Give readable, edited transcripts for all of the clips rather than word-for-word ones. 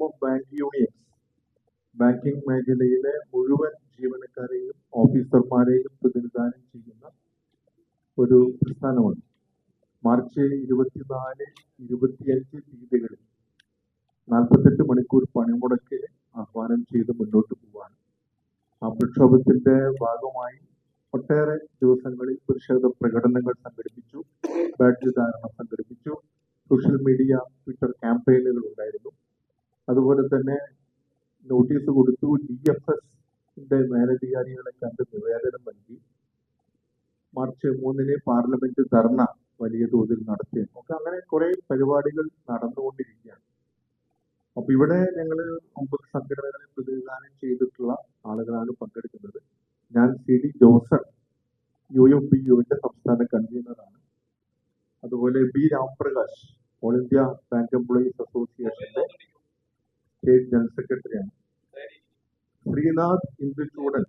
Of bank unions banking മേഖലയിലെ മുഴുവൻ ജീവനക്കാരെയും ഓഫീസർമാരെയും പ്രതിനിധാനം ചെയ്യുന്ന ഒരു പ്രസ്ഥാനമാണ്. മാർച്ച് 24, 25 തീയതികളിൽ 48 മണിക്കൂർ പണിമുടക്ക് ആഹ്വാനം ചെയ്ത് മുന്നോട്ട് പോവാണ്. ആ പ്രക്ഷോഭത്തിന്റെ ഭാഗമായി ഒട്ടേറെ ദിവസങ്ങളിൽ പ്രതിഷേധ പ്രകടനങ്ങൾ സംഘടിപ്പിച്ചു, ബാഡ്ജ് ധാരണം സംഘടിപ്പിച്ചു, സോഷ്യൽ മീഡിയ, ട്വിറ്റർ ക്യാമ്പയിനുകൾ ഉണ്ടായിരുന്നു. അതുപോലെ തന്നെ നോട്ടീസ് കൊടുത്തു, DFS മേലധികാരികളെ കണ്ട് നിവേദനം നൽകി. മാർച്ച് 3 പാർലമെന്റ് ധർണ വലിയ തോതിൽ നടത്തി. ഒക്കെ അങ്ങനെ കുറെ പരിപാടികൾ നടന്നുകൊണ്ടിരിക്കുകയാണ്. അപ്പൊ ഇവിടെ ഞങ്ങൾ 9 സംഘടനകളെ പ്രതിനിധാനം ചെയ്തിട്ടുള്ള ആളുകളാണ് പങ്കെടുക്കുന്നത്. ഞാൻ CD ജോസൺ, UFBUവിന്റെ സംസ്ഥാന കൺവീനറാണ്. അതുപോലെ B Ramprakash, all India bank employees അസോസിയേഷന്റെ സ്റ്റേറ്റ് ജനറൽ സെക്രട്ടറിയാണ്. Sreenath Induchoodan,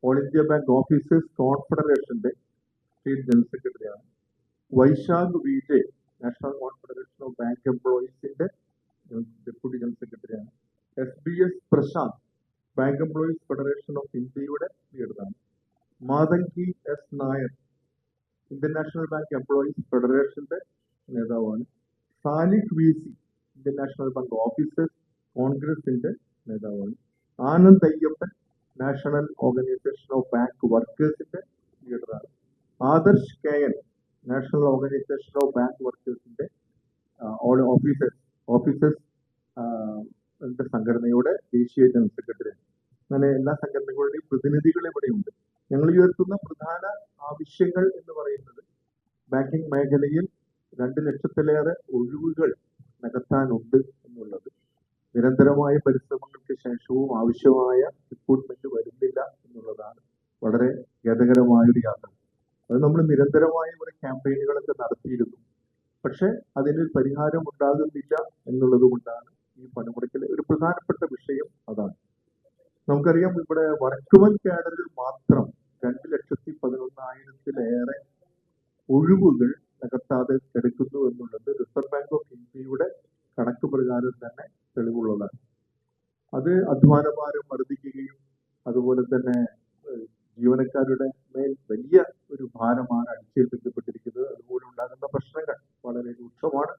all India bank officers കോൺഫെഡറേഷന്റെ സ്റ്റേറ്റ് ജനറൽ സെക്രട്ടറിയാണ്. Vaishakh Vijay, national confederation of bank എംപ്ലോയീസിന്റെ ഡെപ്യൂട്ടി ജനറൽ സെക്രട്ടറിയാണ്. SBS Prashanth, bank employees federation of ഇന്ത്യയുടെ ലീഡറാണ്. Mathangi S Nair, Indian national bank employees ഫെഡറേഷന്റെ നേതാവാണ്. Salih VC, Indian national bank officers കോൺഗ്രസിന്റെ നേതാവാണ്. Anand Ayyappan, national organisation of bank വർക്കേഴ്സിന്റെ ലീഡറാണ്. Adarsh KN, national organisation of bank വർക്കേഴ്സിന്റെ officers സംഘടനയുടെ ദേശീയ ജനറൽ സെക്രട്ടറിയാണ്. അങ്ങനെ എല്ലാ സംഘടനകളുടെയും പ്രതിനിധികൾ ഇവിടെയുണ്ട്. ഞങ്ങൾ ഉയർത്തുന്ന പ്രധാന ആവശ്യങ്ങൾ എന്ന് പറയുന്നത് ബാങ്കിംഗ് മേഖലയിൽ 2 ലക്ഷത്തിലേറെ ഒഴിവുകൾ നികത്താനുണ്ട് എന്നുള്ളത്. നിരന്തരമായ പരിശ്രമങ്ങൾക്ക് ശേഷവും ആവശ്യമായ റിക്രൂട്ട്മെന്റ് വരുന്നില്ല എന്നുള്ളതാണ് വളരെ ഖേദകരമായൊരു യാത്ര. അത് നമ്മൾ നിരന്തരമായ ഇവിടെ ക്യാമ്പയിനുകളൊക്കെ നടത്തിയിരുന്നു. പക്ഷെ അതിനൊരു പരിഹാരം ഉണ്ടാകുന്നില്ല എന്നുള്ളത് കൊണ്ടാണ് ഈ പണിമുടക്കിലെ ഒരു പ്രധാനപ്പെട്ട വിഷയം അതാണ്. നമുക്കറിയാം, ഇവിടെ വർക്ക്മെൻ കാഡറിൽ മാത്രം 2,11,000-ലേറെ ഒഴിവുകൾ നികത്താതെ കിടക്കുന്നു എന്നുള്ളത് റിസർവ് ബാങ്ക് ഓഫ് ഇന്ത്യയുടെ കണക്ക് പ്രകാരം തന്നെ തെളിവുള്ളതാണ്. അത് അധ്വാനഭാരം വർദ്ധിക്കുകയും അതുപോലെ തന്നെ ജീവനക്കാരുടെ മേൽ വലിയ ഒരു ഭാരമാണ് അടിച്ചേൽപ്പിക്കപ്പെട്ടിരിക്കുന്നത്. അതുപോലെ ഉണ്ടാകുന്ന പ്രശ്നങ്ങൾ വളരെ രൂക്ഷമാണ്.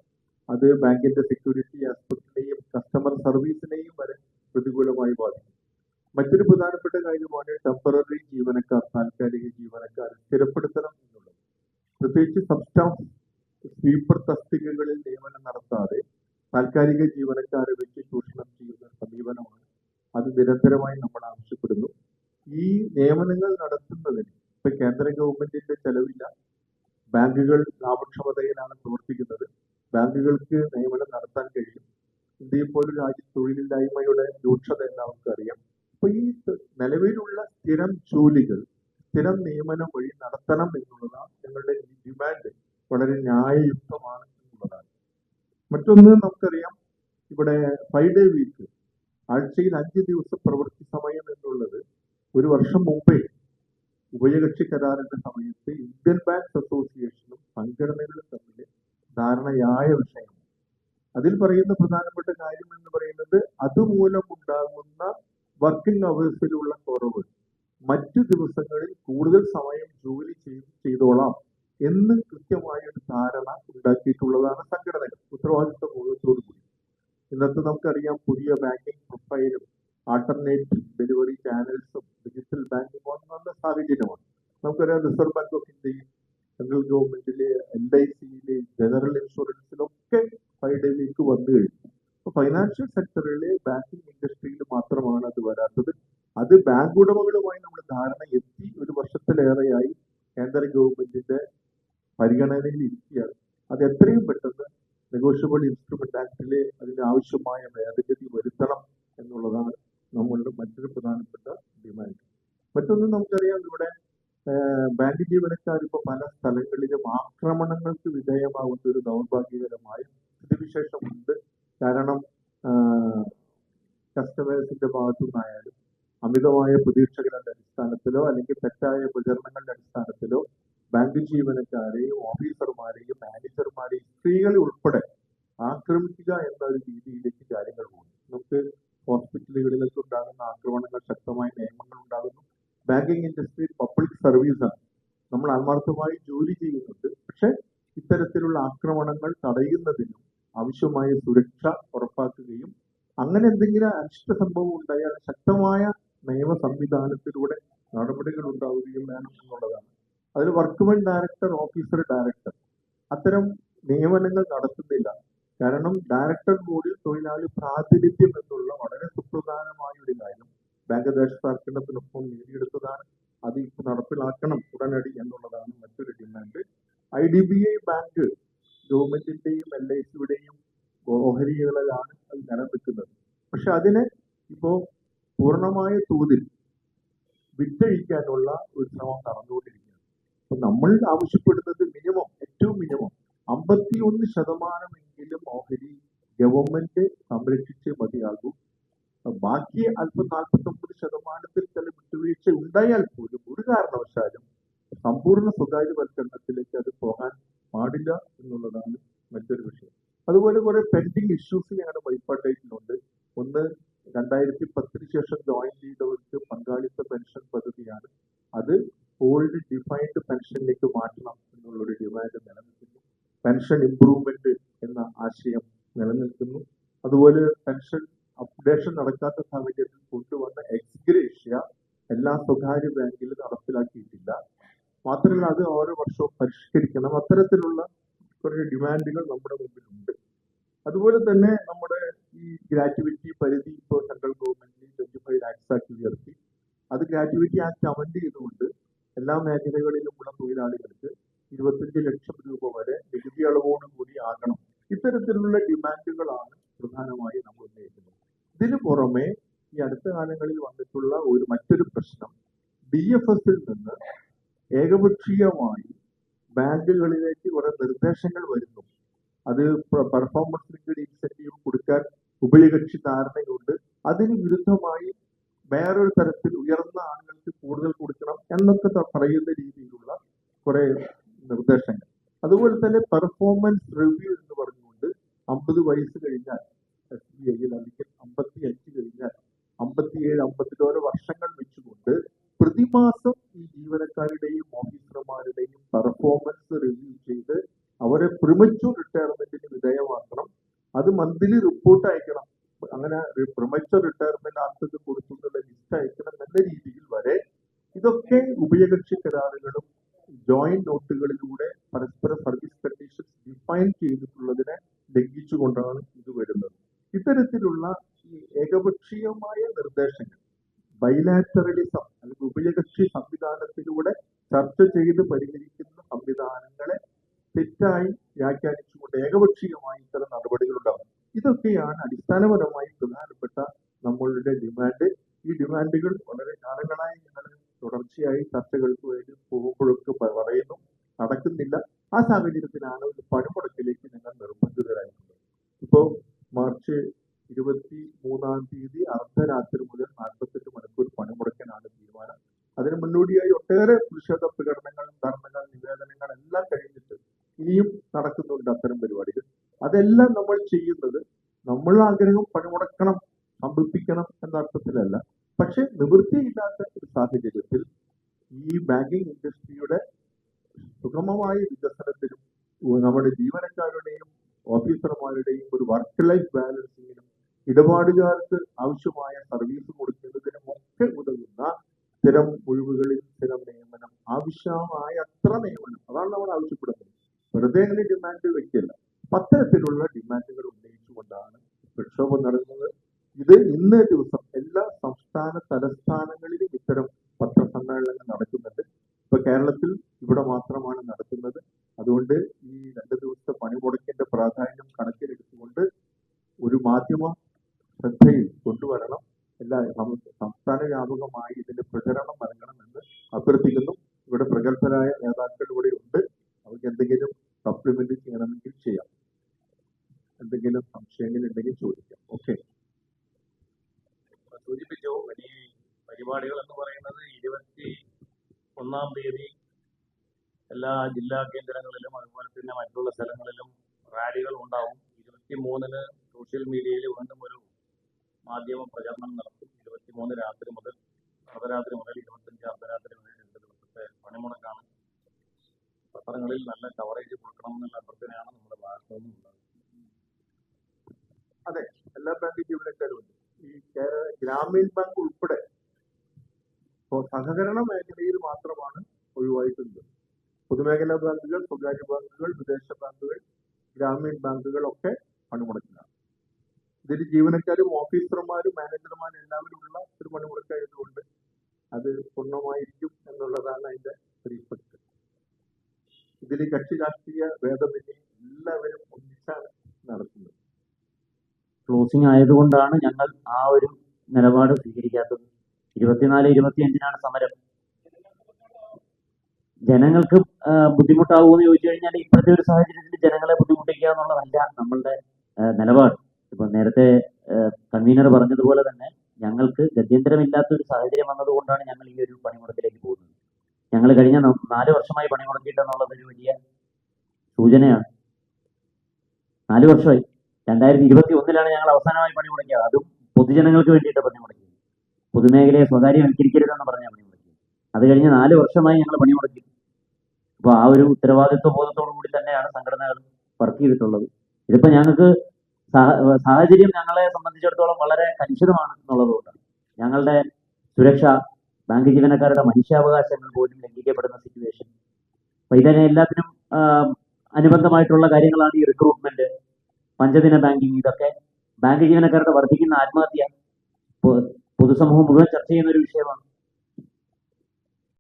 അത് ബാങ്കിന്റെ സെക്യൂരിറ്റി ആസ്പെക്ടിനെയും കസ്റ്റമർ സർവീസിനെയും വരെ പ്രതികൂലമായി ബാധിക്കും. മറ്റൊരു പ്രധാനപ്പെട്ട കാര്യമാണ് ടെമ്പററി ജീവനക്കാർ, താൽക്കാലിക ജീവനക്കാർ സ്ഥിരപ്പെടുത്തണം എന്നുള്ളത്. പ്രത്യേകിച്ച് സബ്സ്റ്റാഫ് സ്വീപ്പർ തസ്തികകളിൽ നിയമനം നടത്താതെ താൽക്കാലിക ജീവനക്കാരെ വെച്ച് ചൂഷണം ചെയ്യുന്ന സമീപനമാണ്. അത് നിരന്തരമായി നമ്മൾ ആവശ്യപ്പെടുന്നു. ഈ നിയമനങ്ങൾ നടത്തുന്നതിന് ഇപ്പൊ കേന്ദ്ര ഗവൺമെന്റിന്റെ ചെലവില്ല. ബാങ്കുകൾ ലാഭക്ഷമതയിലാണ് പ്രവർത്തിക്കുന്നത്. ബാങ്കുകൾക്ക് നിയമനം നടത്താൻ കഴിയും. ഇന്ത്യയെ പോലെ രാജ്യത്ത് തൊഴിലില്ലായ്മയുടെ രൂക്ഷത എല്ലാവർക്കും അറിയാം. അപ്പൊ ഈ നിലവിലുള്ള സ്ഥിരം ജോലികൾ സ്ഥിരം നിയമനം വഴി നടത്തണം എന്നുള്ളതാണ് ഞങ്ങളുടെ ഡിമാൻഡ്. വളരെ ന്യായയുക്തമാണ് എന്നുള്ളതാണ്. മറ്റൊന്ന്, നമുക്കറിയാം ഇവിടെ 5 ഡേ വീക്ക്, ആഴ്ചയിൽ 5 ദിവസം പ്രവൃത്തി സമയം എന്നുള്ളത് ഒരു വർഷം മുമ്പേ ഉഭയകക്ഷി കരാറിന്റെ സമയത്ത് ഇന്ത്യൻ ബാങ്ക്സ് അസോസിയേഷനും സംഘടനകളും തമ്മിൽ ധാരണയായ വിഷയമാണ്. അതിൽ പറയുന്ന പ്രധാനപ്പെട്ട കാര്യം എന്ന് പറയുന്നത് അതുമൂലമുണ്ടാകുന്ന വർക്കിംഗ് അവേഴ്സിലുള്ള കുറവ് മറ്റു ദിവസങ്ങളിൽ കൂടുതൽ സമയം ജോലി ചെയ്തോളാം എന്ന് കൃത്യമായ ഒരു ധാരണ ഉണ്ടാക്കിയിട്ടുള്ളതാണ് സംഘടനകൾ ഉത്തരവാദിത്വ ബോധത്തോടുകൂടി. ഇന്നത്തെ നമുക്കറിയാം, പുതിയ ബാങ്കിങ് പ്രൊഫൈലും ആൾട്ടർനേറ്റ് ഡെലിവറി ചാനൽസും ഡിജിറ്റൽ ബാങ്കിങ് വന്ന സാഹചര്യമാണ്. നമുക്കറിയാം, റിസർവ് ബാങ്ക് ഓഫ് ഇന്ത്യയിൽ, സെൻട്രൽ ഗവൺമെന്റിലെ LICയിലെ ജനറൽ ഇൻഷുറൻസിലൊക്കെ 5 ഡേ വീക്ക് വന്നു കഴിഞ്ഞു. അപ്പൊ ഫൈനാൻഷ്യൽ സെക്ടറിലെ ബാങ്കിങ് ഇൻഡസ്ട്രിയിൽ മാത്രമാണ് അത് വരാത്തത്. അത് ബാങ്ക് ഉടമകളുമായി നമ്മൾ ധാരണ എത്തി 1 വർഷത്തിലേറെയായി കേന്ദ്ര ഗവൺമെന്റിന്റെ പരിഗണനയിൽ ഇരിക്കുകയാണ്. അത് എത്രയും പെട്ടെന്ന് നെഗോഷ്യബിൾ ഇൻസ്ട്രുമെന്റ് ആക്ടിലെ അതിന് ആവശ്യമായ ഭേദഗതി വരുത്തണം എന്നുള്ളതാണ് നമ്മളുടെ മറ്റൊരു പ്രധാനപ്പെട്ട ഡിമാൻഡ്. മറ്റൊന്ന്, നമുക്കറിയാം ഇവിടെ ബാങ്ക് ജീവനക്കാർ ഇപ്പോൾ പല സ്ഥലങ്ങളിലും ആക്രമണങ്ങൾക്ക് വിധേയമാകുന്ന ഒരു ദൗർഭാഗ്യകരമായ സ്ഥിതിവിശേഷമുണ്ട്. കാരണം കസ്റ്റമേഴ്സിന്റെ ഭാഗത്തു നിന്നായാലും അമിതമായ പ്രതീക്ഷകളുടെ അടിസ്ഥാനത്തിലോ അല്ലെങ്കിൽ തെറ്റായ പ്രചരണങ്ങളുടെ അടിസ്ഥാനത്തിലോ ബാങ്ക് ജീവനക്കാരെയും ഓഫീസർമാരെയും മാനേജർമാരെയും സ്ത്രീകളെ ഉൾപ്പെടെ ആക്രമിക്കുക എന്ന ഒരു രീതിയിലേക്ക് കാര്യങ്ങൾ പോകുന്നു. ബാങ്കുകൾക്ക്, ഹോസ്പിറ്റലുകളിലൊക്കെ ഉണ്ടാകുന്ന ആക്രമണങ്ങൾ, ശക്തമായ നിയമങ്ങൾ ഉണ്ടാകുന്നു. ബാങ്കിങ് ഇൻഡസ്ട്രി പബ്ലിക് സർവീസാണ്, നമ്മൾ ആത്മാർത്ഥമായി ജോലി ചെയ്യുന്നുണ്ട്. പക്ഷെ ഇത്തരത്തിലുള്ള ആക്രമണങ്ങൾ തടയുന്നതിനും ആവശ്യമായ സുരക്ഷ ഉറപ്പാക്കുകയും അങ്ങനെ എന്തെങ്കിലും അനിഷ്ട സംഭവം ഉണ്ടായാൽ ശക്തമായ നിയമ സംവിധാനത്തിലൂടെ നടപടികൾ ഉണ്ടാവുകയും വേണം എന്നുള്ളതാണ്. അതിൽ വർക്ക്മെൻ ഡയറക്ടർ, ഓഫീസർ ഡയറക്ടർ അത്തരം നിയമനങ്ങൾ നടത്തുന്നില്ല. കാരണം ഡയറക്ടർ ബോർഡിൽ തൊഴിലാളി പ്രാതിനിധ്യം എന്നുള്ള വളരെ സുപ്രധാനമായ ഒരു കാര്യം ബാങ്ക് ദേശസാൽക്കരണത്തിനൊപ്പം നേടിയെടുത്തതാണ്. അത് ഇപ്പോൾ നടപ്പിലാക്കണം ഉടനടി എന്നുള്ളതാണ് മറ്റൊരു ഡിമാൻഡ്. IDBI ബാങ്ക് ഗവൺമെന്റിന്റെയും LICയുടെയും ഓഹരികളിലാണ് അത് നിലനിൽക്കുന്നത്. പക്ഷെ അതിനെ ഇപ്പോ പൂർണ്ണമായ തോതിൽ വിറ്റഴിക്കാനുള്ള ഒരു ശ്രമം നടന്നുകൊണ്ടിരിക്കുകയാണ്. അപ്പൊ നമ്മൾ ആവശ്യപ്പെടുന്നത് ഏറ്റവും മിനിമം 51% ഓഹരി ഗവൺമെന്റ് സംരക്ഷിച്ചേ മതിയാകൂ. ബാക്കി അല്പം 49% ചില വിട്ടുവീഴ്ച ഉണ്ടായാൽ പോലും ഒരു കാരണവശാലും സമ്പൂർണ്ണ സ്വകാര്യവൽക്കരണത്തിലേക്ക് അത് പോകാൻ പാടില്ല എന്നുള്ളതാണ് മറ്റൊരു വിഷയം. അതുപോലെ കുറെ പെൻഡിങ് ഇഷ്യൂസ് ഞങ്ങളുടെ വൈപ്പാട്ടേറ്റിലുണ്ട്. ഒന്ന്, 2010 ശേഷം ജോയിൻ ചെയ്തവർക്ക് പങ്കാളിത്ത പെൻഷൻ പദ്ധതിയാണ്. അത് ഓൾഡ് ഡിഫൈൻഡ് പെൻഷനിലേക്ക് മാറ്റണം എന്നുള്ളൊരു ഡിമാൻഡ് നിലനിൽക്കുന്നു. പെൻഷൻ ഇംപ്രൂവ്മെന്റ് എന്ന ആശയം നിലനിൽക്കുന്നു. അതുപോലെ പെൻഷൻ അപ്ഡേഷൻ നടക്കാത്ത സാഹചര്യത്തിൽ കൊണ്ടുവന്ന എക്സ്ഗ്രേഷ്യ എല്ലാ സ്വകാര്യ ബാങ്കിലും നടപ്പിലാക്കിയിട്ടില്ല. മാത്രമല്ല അത് ഓരോ വർഷവും പരിഷ്കരിക്കണം. അത്തരത്തിലുള്ള കുറേ ഡിമാൻഡുകൾ നമ്മുടെ മുമ്പിലുണ്ട്. അതുപോലെ തന്നെ നമ്മുടെ ഈ ഗ്രാറ്റുവിറ്റി പരിധി ഇപ്പോൾ സെൻട്രൽ ഗവൺമെന്റ് 25 lakhs ആക്കി ഉയർത്തി. അത് ഗ്രാറ്റുവിറ്റി ആക്ട് അമെൻഡ് ചെയ്തുകൊണ്ട് എല്ലാ മേഖലകളിലുമുള്ള തൊഴിലാളികൾക്ക് 25 ലക്ഷം രൂപ വരെ നികുതി അളവോടുകൂടി ആകണം. ഇത്തരത്തിലുള്ള ഡിമാൻഡുകളാണ് പ്രധാനമായും നമ്മൾ ഉന്നയിക്കുന്നത്. ഇതിനു പുറമെ ഈ അടുത്ത കാലങ്ങളിൽ വന്നിട്ടുള്ള മറ്റൊരു പ്രശ്നം, DFSൽ നിന്ന് ഏകപക്ഷീയമായി ബാങ്കുകളിലേക്ക് കുറെ നിർദ്ദേശങ്ങൾ വരുന്നു. അത് പെർഫോമൻസ് ലിങ്ക്ഡ് ഇൻസെന്റീവ് കൊടുക്കാൻ ഉഭയകക്ഷി ധാരണയുണ്ട്. അതിന് വിരുദ്ധമായി വേറൊരു തരത്തിൽ ഉയർന്ന ആളുകൾക്ക് കൂടുതൽ കൊടുക്കണം എന്നൊക്കെ പറയുന്ന രീതിയിലുള്ള കുറെ നിർദ്ദേശങ്ങൾ. അതുപോലെ തന്നെ പെർഫോമൻസ് റിവ്യൂ എന്ന് പറഞ്ഞുകൊണ്ട് 50 വയസ്സ് കഴിഞ്ഞാൽ SBIയിൽ അല്ലെങ്കിൽ 55 കഴിഞ്ഞാൽ 57, 56 വർഷങ്ങൾ വെച്ചുകൊണ്ട് പ്രതിമാസം ഈ ജീവനക്കാരുടെയും ഓഫീസർമാരുടെയും പെർഫോമൻസ് റിവ്യൂ ചെയ്ത് അവരെ പ്രിമച്യൂർ റിട്ടയർമെന്റിന് വിധേയമാക്കണം. അത് മന്ത്ലി റിപ്പോർട്ട് അയക്കണം. അങ്ങനെ പ്രിമച്യൂർ റിട്ടയർമെന്റ് ആർക്കൊക്കെ കൊടുത്തു എന്നുള്ള ലിസ്റ്റ് അയക്കണം എന്ന രീതിയിൽ വരെ ഇതൊക്കെ ഉഭയകക്ഷി കരാറുകളും ജോയിന്റ് നോട്ടുകളിലൂടെ പരസ്പര സർവീസ് കണ്ടീഷൻസ് ഡിഫൈൻ ചെയ്തിട്ടുള്ളതിനെ ലംഘിച്ചുകൊണ്ടാണ് ഇത് വരുന്നത്. ഇത്തരത്തിലുള്ള ഈ ഏകപക്ഷീയമായ നിർദ്ദേശങ്ങൾ ബൈലാറ്ററലിസം അല്ലെങ്കിൽ ഉഭയകക്ഷി സംവിധാനത്തിലൂടെ ചർച്ച ചെയ്ത് പരിഹരിക്കുന്ന സംവിധാനങ്ങളെ തെറ്റായി വ്യാഖ്യാനിച്ചുകൊണ്ട് ഏകപക്ഷീയമായി ഇത്തരം നടപടികൾ ഉണ്ടാകും. ഇതൊക്കെയാണ് അടിസ്ഥാനപരമായി പ്രധാനപ്പെട്ട നമ്മളുടെ ഡിമാൻഡ്. ഈ ഡിമാൻഡുകൾ വളരെ കാലങ്ങളായി ഞങ്ങൾ തുടർച്ചയായി ചർച്ചകൾക്ക് വേണ്ടി പോകുമ്പോഴൊക്കെ പറയുന്നു, നടക്കുന്നില്ല. ആ സാഹചര്യത്തിലാണ് ഒരു പണിമുടക്കിലേക്ക് ഞങ്ങൾ നിർബന്ധിതരായിട്ടുള്ളത്. ഇപ്പോ മാർച്ച് 23-ാം തീയതി അർദ്ധരാത്രി മുതൽ 48 മണിക്കൂർ പണിമുടക്കാനാണ് തീരുമാനം. അതിന് മുന്നോടിയായി ഒട്ടേറെ പ്രതിഷേധ പ്രകടനങ്ങൾ, ധർണകൾ, നിവേദനങ്ങൾ എല്ലാം കഴിഞ്ഞിട്ട് ഇനിയും നടക്കുന്നുണ്ട് അത്തരം പരിപാടികൾ. അതെല്ലാം നമ്മൾ ചെയ്യുന്നത് നമ്മളുടെ ആഗ്രഹം പണിമുടക്കണം, സംഭവിപ്പിക്കണം എന്ന അർത്ഥത്തിലല്ല. പക്ഷെ നിവൃത്തിയില്ലാത്ത ഒരു സാഹചര്യത്തിൽ ഈ ബാങ്കിങ് ഇൻഡസ്ട്രിയുടെ സുഗമമായ വികസനത്തിനും നമ്മുടെ ജീവനക്കാരുടെയും ഓഫീസർമാരുടെയും ഒരു വർക്ക് ലൈഫ് ബാലൻസിങ്ങിനും ഇടപാടുകാർക്ക് ആവശ്യമായ സർവീസ് കൊടുക്കുന്നതിനും ഒക്കെ ഉതകുന്ന സ്ഥിരം ഒഴിവുകളിൽ സ്ഥിരം നിയമനം, ആവശ്യമായ അത്ര നിയമനം, അതാണ് നമ്മൾ ആവശ്യപ്പെടുന്നത്. വെറുതെ അങ്ങനെ ഡിമാൻഡ് വെക്കില്ല. അത്തരത്തിലുള്ള ഡിമാൻഡുകൾ ഉന്നയിച്ചുകൊണ്ടാണ് പ്രക്ഷോഭം നടക്കുന്നത്. ഇത് ഇന്നേ ദിവസം എല്ലാ സംസ്ഥാന തലസ്ഥാനങ്ങളിലും ഇത്തരം പത്രസമ്മേളനങ്ങൾ നടക്കുന്നുണ്ട്. ഇപ്പൊ കേരളത്തിൽ ഇവിടെ മാത്രമാണ് നടത്തുന്നത്. അതുകൊണ്ട് ഈ 2 ദിവസത്തെ പണിമുടക്കിന്റെ പ്രാധാന്യം കണക്കിലെടുത്തുകൊണ്ട് ഒരു മാധ്യമ ശ്രദ്ധയിൽ കൊണ്ടുവരണം. എല്ലാ സംസ്ഥാന വ്യാപകമായി ഇതിന്റെ പ്രചരണം നൽകണമെന്ന് അഭ്യർത്ഥിക്കുന്നു. ഇവിടെ പ്രഗത്ഭരായ നേതാക്കൾ ഇവിടെ ഉണ്ട്. അവർക്ക് എന്തെങ്കിലും സപ്ലിമെന്റ് ചെയ്യണമെങ്കിൽ ചെയ്യാം. എന്തെങ്കിലും സംശയങ്ങൾ ഉണ്ടെങ്കിൽ ചോദിക്കാം. ഓക്കെ. സൂചിപ്പിച്ചു. ഈ പരിപാടികൾ എന്ന് പറയുന്നത് 21-ാം തീയതി എല്ലാ ജില്ലാ കേന്ദ്രങ്ങളിലും അതുപോലെ തന്നെ മറ്റുള്ള സ്ഥലങ്ങളിലും റാലികൾ ഉണ്ടാവും. 23-ന് സോഷ്യൽ മീഡിയയിൽ വീണ്ടും ഒരു മാധ്യമ പ്രചരണം നടത്തും. 23 രാത്രി മുതൽ അർദ്ധരാത്രി മുതൽ 25 അർദ്ധരാത്രി വരെ 2 ദിവസത്തെ പണിമുടക്കാണ്. പത്രങ്ങളിൽ നല്ല കവറേജ് കൊടുക്കണമെന്നുള്ള അഭ്യർത്ഥനയാണ് നമ്മുടെ ഭാഗത്തു നിന്നുള്ളത്. അതെ, എല്ലാ ബാങ്ക് ജീവനക്കാരും ഉണ്ട്. ഈ ഗ്രാമീൺ ബാങ്ക് ഉൾപ്പെടെ ഇപ്പോൾ സഹകരണ മേഖലയിൽ മാത്രമാണ് ഒഴിവായിട്ടുണ്ട്. പൊതുമേഖലാ ബാങ്കുകൾ, സ്വകാര്യ ബാങ്കുകൾ, വിദേശ ബാങ്കുകൾ, ഗ്രാമീൺ ബാങ്കുകൾ ഒക്കെ പണിമുടക്കിലാണ്. ഇതിൽ ജീവനക്കാരും ഓഫീസർമാരും മാനേജർമാരും എല്ലാവരും ഉള്ള ഒരു പണിമുടക്കായതുകൊണ്ട് അത് പൂർണ്ണമായിരിക്കും എന്നുള്ളതാണ് അതിന്റെ റിഫ്ലക്ട്. ഇതിൽ കക്ഷി രാഷ്ട്രീയ ഭേദമന്യേ എല്ലാവരും ഒന്നിച്ചാണ് നടത്തുന്നത്. ക്ലോസിംഗ് ആയതുകൊണ്ടാണ് ഞങ്ങൾ ആ ഒരു നിലപാട് സ്വീകരിക്കാത്തത്. 24, 25-നാണ് സമരം. ജനങ്ങൾക്ക് ബുദ്ധിമുട്ടാവുമെന്ന് ചോദിച്ചു കഴിഞ്ഞാൽ ഇപ്പോഴത്തെ ഒരു സാഹചര്യത്തിൽ ജനങ്ങളെ ബുദ്ധിമുട്ടിക്കുക എന്നുള്ളതല്ല നമ്മളുടെ നിലപാട്. ഇപ്പൊ നേരത്തെ കൺവീനർ പറഞ്ഞതുപോലെ തന്നെ ഞങ്ങൾക്ക് ഗത്യന്തരമില്ലാത്ത ഒരു സാഹചര്യം വന്നതുകൊണ്ടാണ് ഞങ്ങൾ ഈ ഒരു പണിമുടക്കിലേക്ക് പോകുന്നത്. ഞങ്ങൾ കഴിഞ്ഞ 4 വർഷമായി പണിമുടക്കിയിട്ടെന്നുള്ളത് ഒരു വലിയ സൂചനയാണ്. 4 വർഷമായി. 2021-ലാണ് ഞങ്ങൾ അവസാനമായി പണിമുടക്കിയത്. അതും പൊതുജനങ്ങൾക്ക് വേണ്ടിയിട്ട് പണിമുടക്കിയത്. പൊതുമേഖലയെ സ്വകാര്യവൽക്കരിക്കരുതെന്ന് പറഞ്ഞാൽ പണിമുടക്കിയത്. അത് കഴിഞ്ഞ് 4 വർഷമായി ഞങ്ങൾ പണിമുടക്കി. അപ്പോൾ ആ ഒരു ഉത്തരവാദിത്വ ബോധത്തോടു കൂടി തന്നെയാണ് സംഘടനകൾ വർക്ക് ചെയ്തിട്ടുള്ളത്. ഇതിപ്പോൾ ഞങ്ങൾക്ക് സാഹചര്യം ഞങ്ങളെ സംബന്ധിച്ചിടത്തോളം വളരെ കലുഷിതമാണ് എന്നുള്ളതുകൊണ്ടാണ്. ഞങ്ങളുടെ സുരക്ഷ, ബാങ്ക് ജീവനക്കാരുടെ മനുഷ്യാവകാശങ്ങൾ പോലും ലംഘിക്കപ്പെടുന്ന സിറ്റുവേഷൻ. അപ്പോൾ ഇതിനെ എല്ലാത്തിനും അനുബന്ധമായിട്ടുള്ള കാര്യങ്ങളാണ് ഈ റിക്രൂട്ട്മെന്റ്, പഞ്ചദിന ബാങ്കിങ്. ഇതൊക്കെ ബാങ്ക് ജീവനക്കാരുടെ വർദ്ധിക്കുന്ന ആത്മഹത്യ പൊതുസമൂഹം മുഴുവൻ ചർച്ച ചെയ്യുന്ന ഒരു വിഷയമാണ്.